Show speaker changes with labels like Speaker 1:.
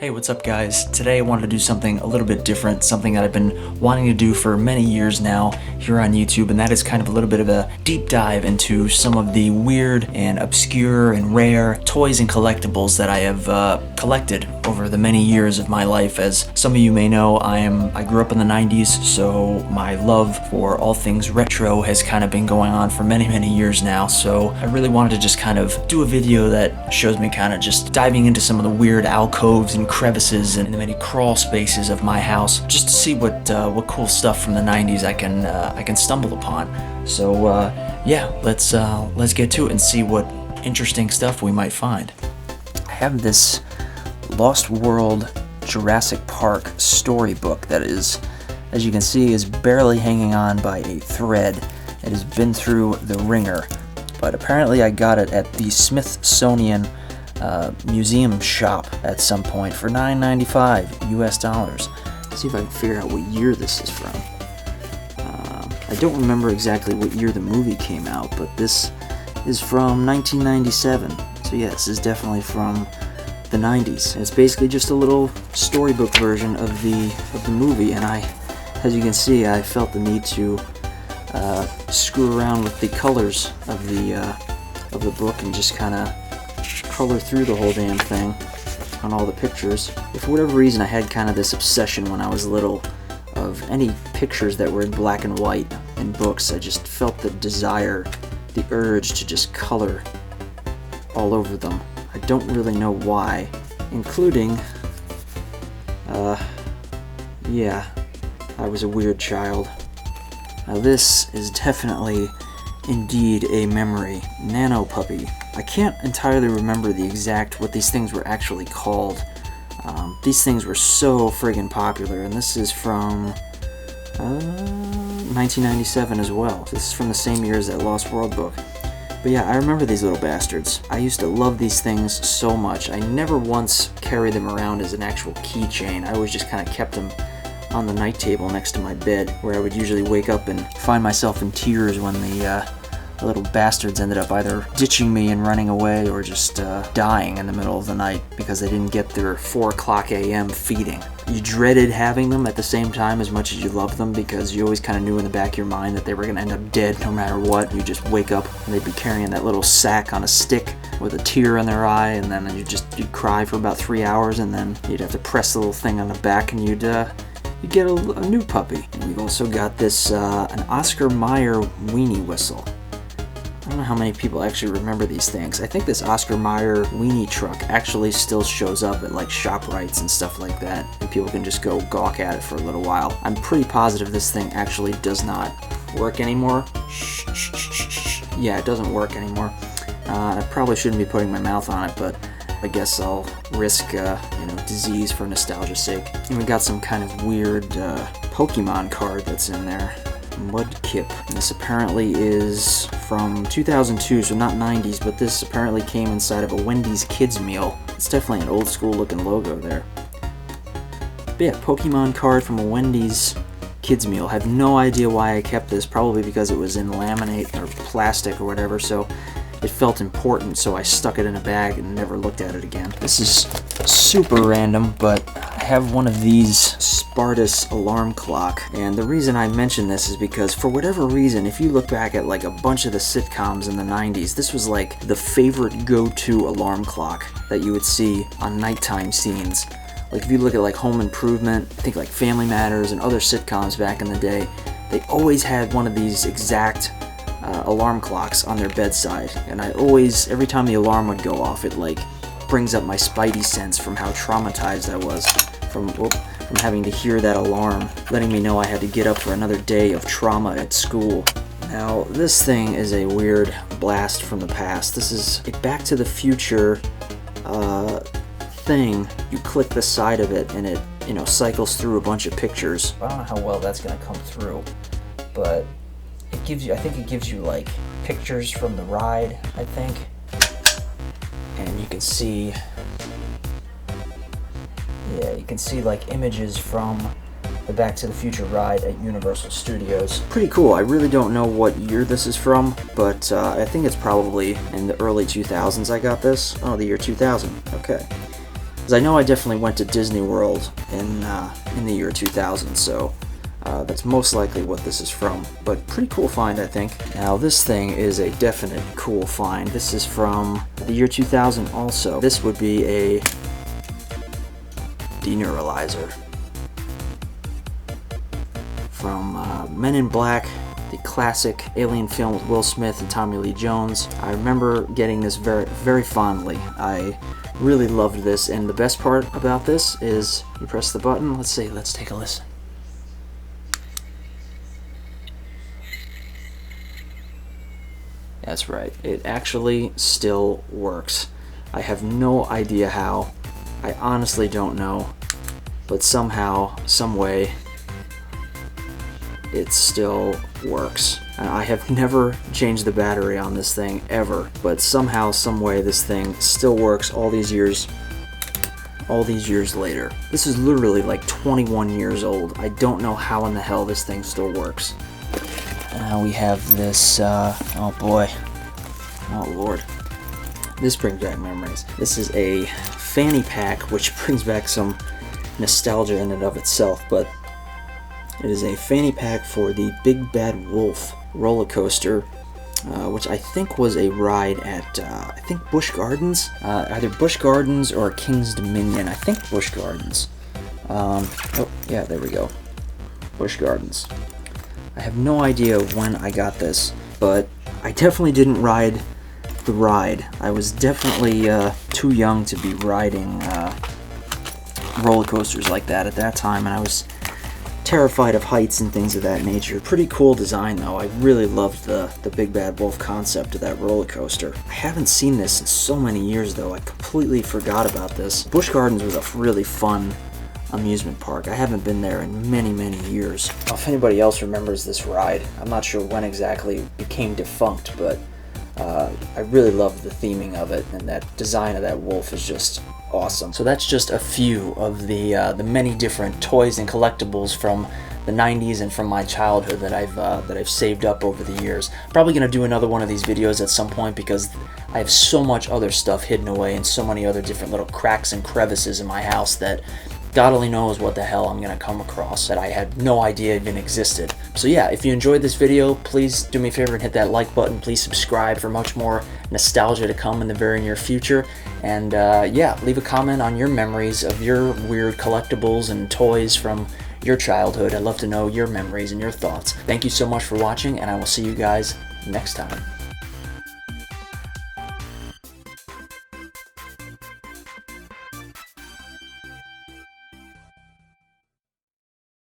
Speaker 1: Hey, what's up guys? Today I wanted to do something a little bit different, something that I've been wanting to do for many years now here on YouTube, and that is kind of a little bit of a deep dive into some of the weird and obscure and rare toys and collectibles that I have collected over the many years of my life. As some of you may know, I grew up in the 90s, so my love for all things retro has kind of been going on for many years now, so I really wanted to just kind of do a video that shows me kind of just diving into some of the weird alcoves and crevices and the many crawl spaces of my house, just to see what cool stuff from the 90s I can stumble upon. So yeah, let's get to it and see what interesting stuff we might find. I have this Lost World Jurassic Park storybook that is, as you can see, is barely hanging on by a thread. It has been through the ringer, but apparently I got it at the Smithsonian museum shop at some point for $9.95 US dollars. Let's see if I can figure out what year this is from. I don't remember exactly what year the movie came out, but this is from 1997. So yeah, this is definitely from the 90s. And it's basically just a little storybook version of the movie, and as you can see, I felt the need to screw around with the colors of the book and just kind of color through the whole damn thing on all the pictures. For whatever reason, I had kind of this obsession when I was little of any pictures that were in black and white in books. I just felt the desire, the urge to just color all over them. I don't really know why, including, yeah, I was a weird child. Now this is definitely, indeed, a memory. Nano Puppy. I can't entirely remember what these things were actually called. These things were so friggin' popular, and this is from 1997 as well. This is from the same year as that Lost World book. But yeah, I remember these little bastards. I used to love these things so much. I never once carried them around as an actual keychain. I always just kind of kept them on the night table next to my bed, where I would usually wake up and find myself in tears when the little bastards ended up either ditching me and running away or just dying in the middle of the night because they didn't get their 4 o'clock a.m. feeding. You dreaded having them at the same time as much as you loved them, because you always kind of knew in the back of your mind that they were going to end up dead no matter what. You just wake up and they'd be carrying that little sack on a stick with a tear in their eye, and then you'd cry for about 3 hours, and then you'd have to press the little thing on the back and you'd get a new puppy. And we've also got this an Oscar Mayer weenie whistle. I don't know how many people actually remember these things. I think this Oscar Mayer weenie truck actually still shows up at like ShopRites and stuff like that, and people can just go gawk at it for a little while. I'm pretty positive this thing actually does not work anymore. Yeah, it doesn't work anymore. I probably shouldn't be putting my mouth on it, but I guess I'll risk disease for nostalgia's sake. And we got some kind of weird Pokemon card that's in there. Mudkip. And this apparently is from 2002, so not 90s, but this apparently came inside of a Wendy's kids meal. It's definitely an old school looking logo there. But yeah, Pokemon card from a Wendy's kids meal. I have no idea why I kept this, probably because it was in laminate or plastic or whatever, so it felt important, so I stuck it in a bag and never looked at it again. This is super random, but I have one of these Spartus alarm clock, and the reason I mention this is because for whatever reason, if you look back at like a bunch of the sitcoms in the 90s, this was like the favorite go-to alarm clock that you would see on nighttime scenes. Like if you look at like Home Improvement, I think like Family Matters and other sitcoms back in the day, they always had one of these exact alarm clocks on their bedside, and every time the alarm would go off, it like brings up my spidey sense from how traumatized I was from having to hear that alarm, letting me know I had to get up for another day of trauma at school. Now, this thing is a weird blast from the past. This is a Back to the Future thing. You click the side of it and it, cycles through a bunch of pictures. I don't know how well that's gonna come through, but I think it gives you like pictures from the ride, I think. And you can see, like images from the Back to the Future ride at Universal Studios. Pretty cool. I really don't know what year this is from, but I think it's probably in the early 2000s I got this. Oh, the year 2000. Okay. Because I know I definitely went to Disney World in the year 2000, so that's most likely what this is from. But pretty cool find, I think. Now this thing is a definite cool find. This is from the year 2000 also. This would be a deneuralizer from Men in Black, the classic alien film with Will Smith and Tommy Lee Jones. I remember getting this very, very fondly. I really loved this, and the best part about this is you press the button. Let's see, let's take a listen. That's right, it actually still works. I have no idea how. I honestly don't know, but somehow, some way, it still works. I have never changed the battery on this thing ever, but somehow, some way, this thing still works all these years later. This is literally like 21 years old. I don't know how in the hell this thing still works. Now we have this, oh boy, oh lord. This brings back memories. This is a fanny pack, which brings back some nostalgia in and of itself, but it is a fanny pack for the Big Bad Wolf roller coaster, which I think was a ride at, I think Busch Gardens? Either Busch Gardens or King's Dominion. I think Busch Gardens. Oh, yeah, there we go. Busch Gardens. I have no idea when I got this, but I definitely didn't ride the ride. I was definitely too young to be riding roller coasters like that at that time, and I was terrified of heights and things of that nature. Pretty cool design though. I really loved the Big Bad Wolf concept of that roller coaster. I haven't seen this in so many years though. I completely forgot about this. Busch Gardens was a really fun amusement park. I haven't been there in many, many years. If anybody else remembers this ride, I'm not sure when exactly it became defunct, but I really loved the theming of it, and that design of that wolf is just awesome. So that's just a few of the many different toys and collectibles from the 90s and from my childhood that I've saved up over the years. Probably gonna do another one of these videos at some point because I have so much other stuff hidden away and so many other different little cracks and crevices in my house that God only knows what the hell I'm gonna come across that I had no idea even existed. So yeah, if you enjoyed this video, please do me a favor and hit that like button. Please subscribe for much more nostalgia to come in the very near future. And yeah, leave a comment on your memories of your weird collectibles and toys from your childhood. I'd love to know your memories and your thoughts. Thank you so much for watching, and I will see you guys next time.